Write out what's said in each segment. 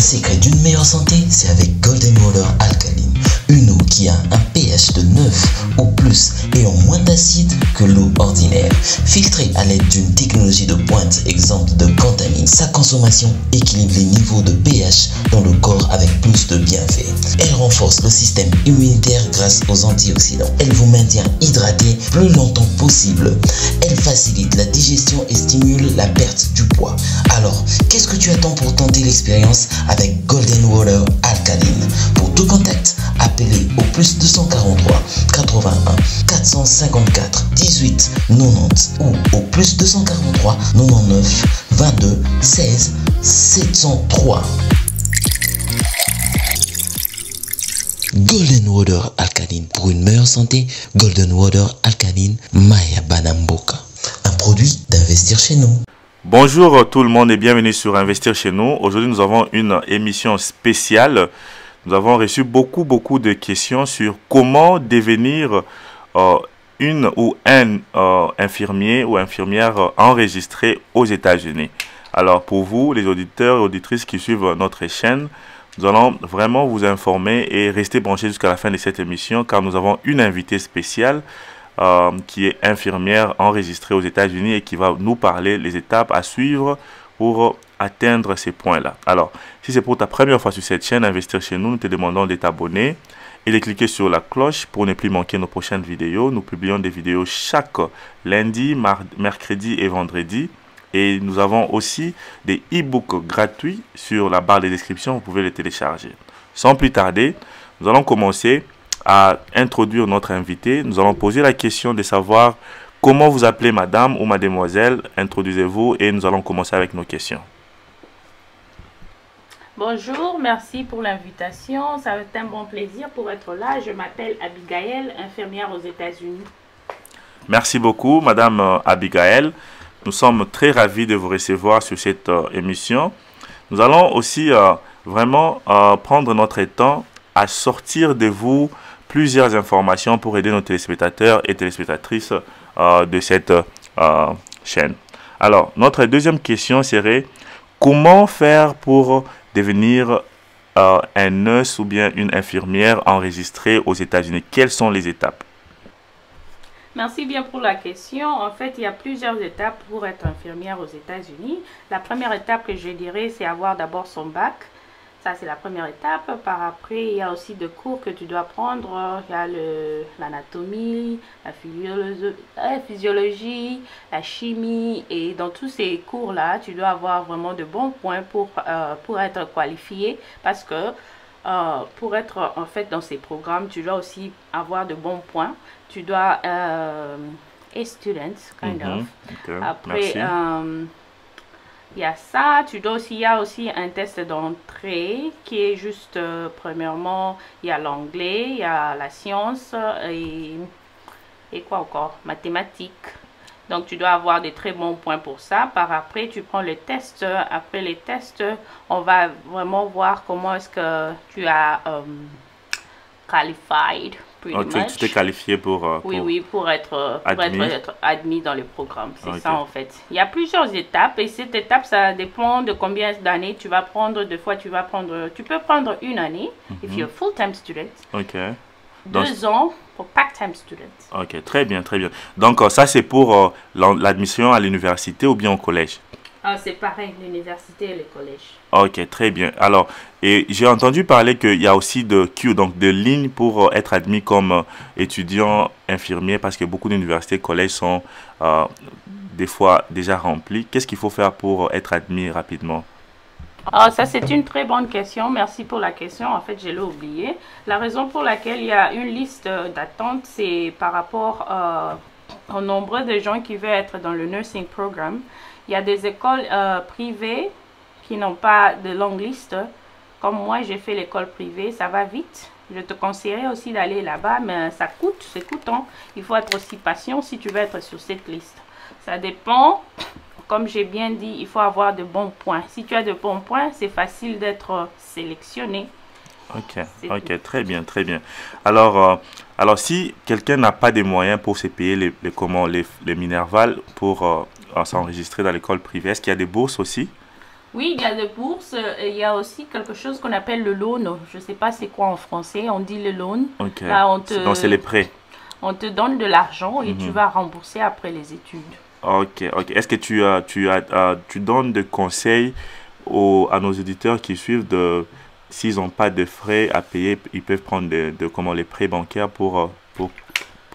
secret d'une meilleure santé, c'est avec Golden Water Alkaline. Une eau qui a un pH de 9 ou plus et en moins d'acide que l'eau ordinaire. Filtrée à l'aide d'une technologie de pointe exempte de contamines, sa consommation équilibre les niveaux de pH dans le corps avec plus de bienfaits. Elle renforce le système immunitaire grâce aux antioxydants. Elle vous maintient hydraté plus longtemps possible. Elle facilite la digestion et stimule la perte du poids. Alors, qu'est-ce que tu attends pour tenter l'expérience avec Golden Water Alkaline? Pour tout contact, appelez au plus 243 81 454 18 90 ou au plus 243 99 22 16 703. Golden Water Alkaline. Pour une meilleure santé, Golden Water Alkaline Maya Banamboka. Un produit d'Investir chez nous. Bonjour tout le monde et bienvenue sur Investir chez nous. Aujourd'hui, nous avons une émission spéciale. Nous avons reçu beaucoup de questions sur comment devenir une ou un infirmier ou infirmière enregistré aux États-Unis. Alors pour vous, les auditeurs et auditrices qui suivent notre chaîne, nous allons vraiment vous informer et rester branchés jusqu'à la fin de cette émission car nous avons une invitée spéciale qui est infirmière enregistrée aux États-Unis et qui va nous parler les étapes à suivre pour atteindre ces points-là. Alors, si c'est pour ta première fois sur cette chaîne, Investir chez nous, nous te demandons de t'abonner et de cliquer sur la cloche pour ne plus manquer nos prochaines vidéos. Nous publions des vidéos chaque lundi, mercredi et vendredi. Et nous avons aussi des e-books gratuits sur la barre de description. Vous pouvez les télécharger. Sans plus tarder, nous allons commencer à introduire notre invité. Nous allons poser la question de savoir comment vous appelez madame ou mademoiselle. Introduisez-vous et nous allons commencer avec nos questions. Bonjour, merci pour l'invitation. Ça va être un bon plaisir pour être là. Je m'appelle Abigail, infirmière aux États-Unis. Merci beaucoup, madame Abigail. Nous sommes très ravis de vous recevoir sur cette émission. Nous allons aussi vraiment prendre notre temps à sortir de vous plusieurs informations pour aider nos téléspectateurs et téléspectatrices de cette chaîne. Alors, notre deuxième question serait comment faire pour devenir un nurse ou bien une infirmière enregistrée aux États-Unis? Quelles sont les étapes? Merci bien pour la question. En fait, il y a plusieurs étapes pour être infirmière aux États-Unis. La première étape que je dirais, c'est avoir d'abord son bac. Ça, c'est la première étape. Par après, il y a aussi des cours que tu dois prendre. Il y a l'anatomie, la physiologie, la chimie. Et dans tous ces cours-là, tu dois avoir vraiment de bons points pour être qualifié. Parce que pour être en fait dans ces programmes, tu dois aussi avoir de bons points. Tu dois a student kind of. Okay. Après il y a ça, il y a aussi un test d'entrée qui est juste premièrement, il y a l'anglais, il y a la science et quoi encore, mathématiques. Donc tu dois avoir des très bons points pour ça. Par après, tu prends le test. Après les tests, on va vraiment voir comment est-ce que tu as qualified. Tu t'es qualifié pour être admis dans le programme. C'est ça en fait. Il y a plusieurs étapes et cette étape, ça dépend de combien d'années tu vas prendre. Des fois, tu peux prendre une année, if you're full-time student. Ok. 2 ans pour part-time student. Ok, très bien, très bien. Donc ça, c'est pour l'admission à l'université ou bien au collège? C'est pareil, l'université et le collège. Ok, très bien. Alors, et j'ai entendu parler qu'il y a aussi de queue, donc de lignes pour être admis comme étudiant infirmier parce que beaucoup d'universités, collèges sont des fois déjà remplis. Qu'est-ce qu'il faut faire pour être admis rapidement? Ça, c'est une très bonne question. Merci pour la question. En fait, je l'ai oublié. La raison pour laquelle il y a une liste d'attente, c'est par rapport au nombre de gens qui veulent être dans le nursing programme. Il y a des écoles privées qui n'ont pas de longue liste. Comme moi, j'ai fait l'école privée, ça va vite. Je te conseillerais aussi d'aller là-bas, mais ça coûte, c'est coûtant. Il faut être aussi patient si tu veux être sur cette liste. Ça dépend. Comme j'ai bien dit, il faut avoir de bons points. Si tu as de bons points, c'est facile d'être sélectionné. Ok, très bien, très bien. Alors si quelqu'un n'a pas de moyens pour se payer les Minerval pour s'enregistrer dans l'école privée, est-ce qu'il y a des bourses aussi? Oui, il y a des bourses. Il y a aussi quelque chose qu'on appelle le loan. Je ne sais pas c'est quoi en français. On dit le loan. Ok. Là, Donc, c'est les prêts. on te donne de l'argent et tu vas rembourser après les études. Ok, ok. Est-ce que tu donnes des conseils à nos auditeurs qui suivent s'ils n'ont pas de frais à payer, ils peuvent prendre comment, les prêts bancaires pour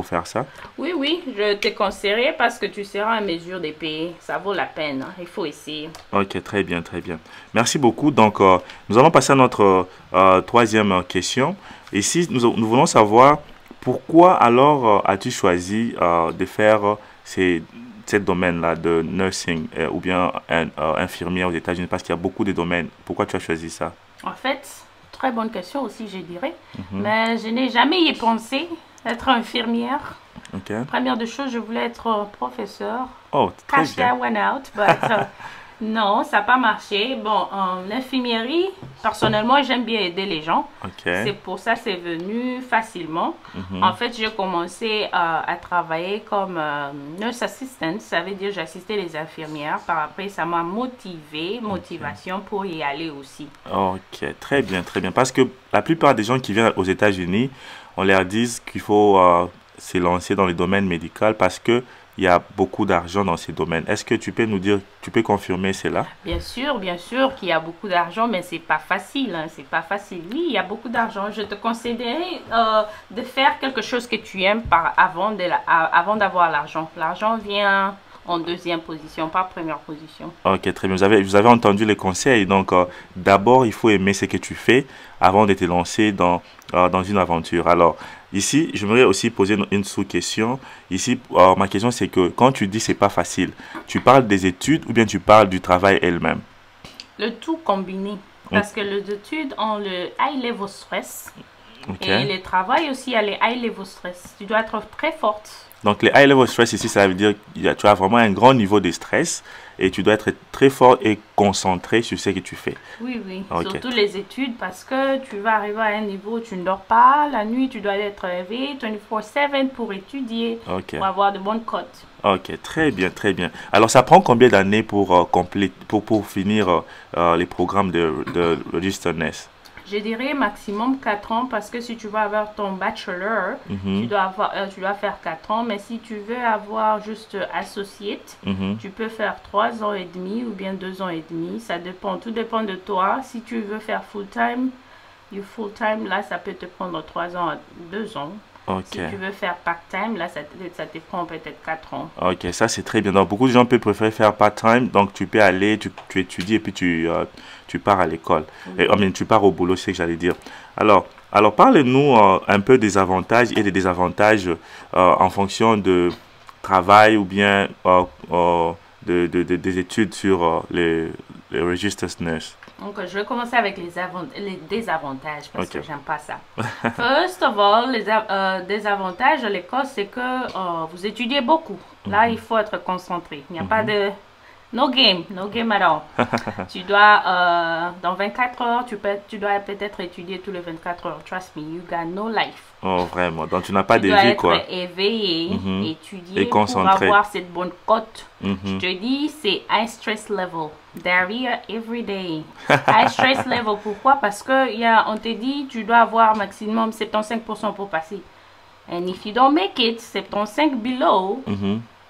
faire ça? Oui, oui, je te conseillerais parce que tu seras en mesure de payer. Ça vaut la peine, hein. Il faut essayer. Ok, très bien, très bien. Merci beaucoup. Donc, nous allons passer à notre troisième question. Ici, nous voulons savoir pourquoi alors as-tu choisi de faire ce domaine-là de nursing ou bien infirmière aux États-Unis, parce qu'il y a beaucoup de domaines. Pourquoi tu as choisi ça? En fait, très bonne question aussi, je dirais. Mais je n'ai jamais y pensé, être infirmière. Ok. Première des choses, je voulais être professeur. Oh, très Cash bien. that went out, but non, ça n'a pas marché. Bon, en infirmerie, personnellement, j'aime bien aider les gens. Ok. C'est pour ça que c'est venu facilement. En fait, j'ai commencé à travailler comme nurse assistant. Ça veut dire j'assistais les infirmières. Par après, ça m'a motivation pour y aller aussi. Ok, très bien, très bien. Parce que la plupart des gens qui viennent aux États-Unis, on leur dit qu'il faut se lancer dans le domaine médical parce que il y a beaucoup d'argent dans ces domaines. Est-ce que tu peux nous dire, tu peux confirmer cela? Bien sûr qu'il y a beaucoup d'argent, mais c'est pas facile, hein, c'est pas facile. Oui, il y a beaucoup d'argent. Je te conseillerais de faire quelque chose que tu aimes avant d'avoir l'argent. L'argent vient en deuxième position, pas première position. Ok, très bien. Vous avez entendu les conseils. Donc, d'abord, il faut aimer ce que tu fais avant de te lancer dans une aventure. Alors, ici, j'aimerais aussi poser une sous-question. Ici, ma question, c'est que quand tu dis c'est pas facile, tu parles des études ou bien tu parles du travail elle-même? Le tout combiné. Parce que les études ont le high level stress. Et le travail aussi a le high level stress. Tu dois être très forte. Donc, le high level stress ici, ça veut dire que tu as vraiment un grand niveau de stress et tu dois être très fort et concentré sur ce que tu fais. Oui, oui. Okay. Surtout les études parce que tu vas arriver à un niveau où tu ne dors pas. La nuit, tu dois être réveillé 24/7 pour étudier, pour avoir de bonnes cotes. Ok, très bien, très bien. Alors, ça prend combien d'années pour finir les programmes de Registered Nurse? Je dirais maximum 4 ans parce que si tu veux avoir ton bachelor, tu dois faire 4 ans. Mais si tu veux avoir juste associate, tu peux faire 3 ans et demi ou bien 2 ans et demi. Ça dépend, tout dépend de toi. Si tu veux faire full-time, là, ça peut te prendre 3 ans à 2 ans. Si tu veux faire part-time, là, ça te prend peut-être 4 ans. Ok, ça c'est très bien. Donc, beaucoup de gens peuvent préférer faire part-time. Donc, tu peux aller, tu étudies et puis tu pars à l'école. Tu pars au boulot, c'est ce que j'allais dire. Alors parlez-nous un peu des avantages et des désavantages en fonction de travail ou bien des études sur les Registered Nurse. Donc, je vais commencer avec les désavantages parce que j'aime pas ça. First of all, les désavantages de l'école, c'est que vous étudiez beaucoup. Là, il faut être concentré. Il n'y a pas de... No game at all. Tu dois, dans 24 heures, tu dois peut-être étudier tous les 24 heures. Trust me, you got no life. Oh, vraiment. Donc, tu n'as pas de vie, quoi. Tu dois être éveillé, étudier et concentré pour avoir cette bonne cote. Je te dis, c'est high stress level. Diarrhea every day. High stress level. Pourquoi? Parce que on te dit, tu dois avoir maximum 75% pour passer. And if you don't make it, 75 below,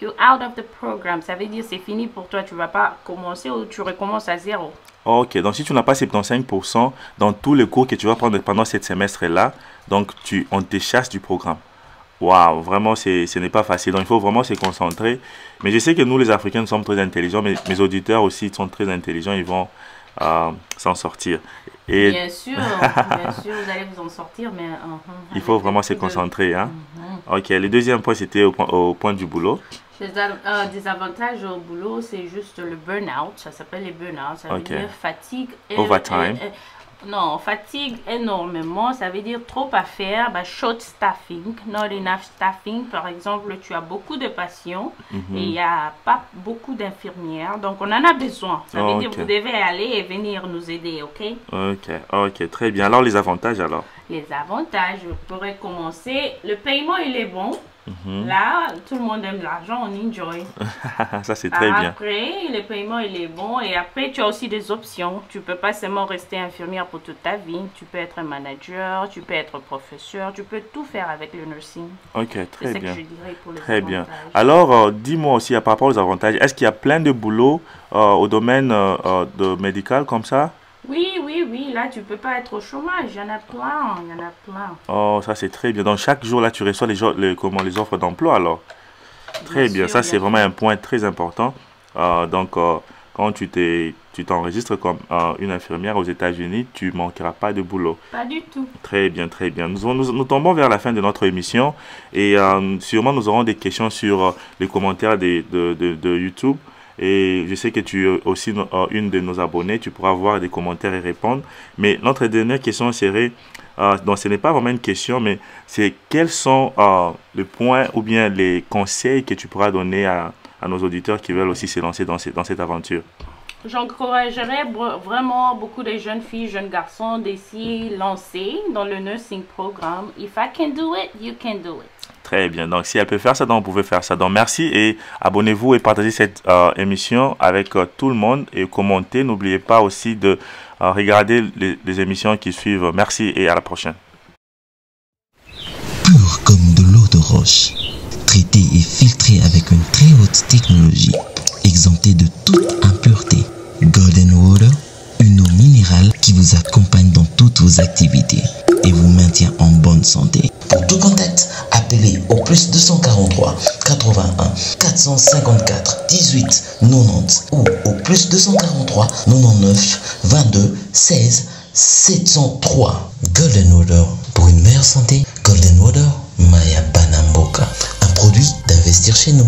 you're out of the program. Ça veut dire c'est fini pour toi. Tu ne vas pas commencer ou tu recommences à zéro. Ok, donc si tu n'as pas 75% dans tous les cours que tu vas prendre pendant ce semestre-là, donc on te chasse du programme. Waouh, vraiment, ce n'est pas facile. Donc, il faut vraiment se concentrer. Mais je sais que nous, les Africains, nous sommes très intelligents. Mais mes auditeurs aussi sont très intelligents. Ils vont s'en sortir. Et bien sûr, vous allez vous en sortir. Mais il faut vraiment se concentrer. Hein? Ok, le deuxième point, c'était au point du boulot. Des avantages au boulot, c'est juste le burn-out. Ça s'appelle les burn-out. Ça veut dire fatigue. Overtime. Non, fatigue énormément, ça veut dire trop à faire, short staffing, not enough staffing. Par exemple, tu as beaucoup de patients et il n'y a pas beaucoup d'infirmières, donc on en a besoin. Ça veut dire que vous devez aller et venir nous aider, ok? Ok, très bien. Alors, les avantages alors? Les avantages, je pourrais commencer. Le paiement, il est bon. Là, tout le monde aime l'argent, on enjoy. Ça, c'est très bien. Après, le paiement, il est bon. Et après, tu as aussi des options. Tu peux pas seulement rester infirmière pour toute ta vie. Tu peux être manager, tu peux être professeur, tu peux tout faire avec le nursing. Ok, très C'est ce bien. que je dirais pour les Très bien. avantages. Alors, dis-moi aussi, par rapport aux avantages, est-ce qu'il y a plein de boulot au domaine de médical comme ça? Oui, oui, oui. Là, tu peux pas être au chômage. Il y en a plein. Il y en a plein. Oh, ça c'est très bien. Donc chaque jour là, tu reçois les offres d'emploi alors. Très bien. sûr, Ça c'est bien vraiment sûr. un point très important. Quand tu t'enregistres comme une infirmière aux États-Unis, tu manqueras pas de boulot. Pas du tout. Très bien, très bien. Nous tombons vers la fin de notre émission et sûrement nous aurons des questions sur les commentaires de YouTube. Et je sais que tu es aussi une de nos abonnés, tu pourras voir des commentaires et répondre. Mais notre dernière question serait, donc ce n'est pas vraiment une question, mais c'est quels sont les points ou bien les conseils que tu pourras donner à nos auditeurs qui veulent aussi se lancer dans cette aventure? J'encouragerais vraiment beaucoup de jeunes filles, jeunes garçons d'essayer lancer dans le nursing programme. If I can do it, you can do it. Très bien. Donc, si elle peut faire ça, donc vous pouvez faire ça. Donc, merci et abonnez-vous et partagez cette émission avec tout le monde et commentez. N'oubliez pas aussi de regarder les émissions qui suivent. Merci et à la prochaine. Pur comme de l'eau de roche, traité et filtré avec une très haute technologie, exempté de toute impureté. Golden Water, une eau minérale qui vous accompagne dans toutes vos activités et vous maintient en bonne santé. Pour tout contact, appelez au plus 243 81 454 18 90 ou au plus 243 99 22 16 703. Golden Water, pour une meilleure santé, Golden Water Maya Banamboka, un produit d'Investir chez nous.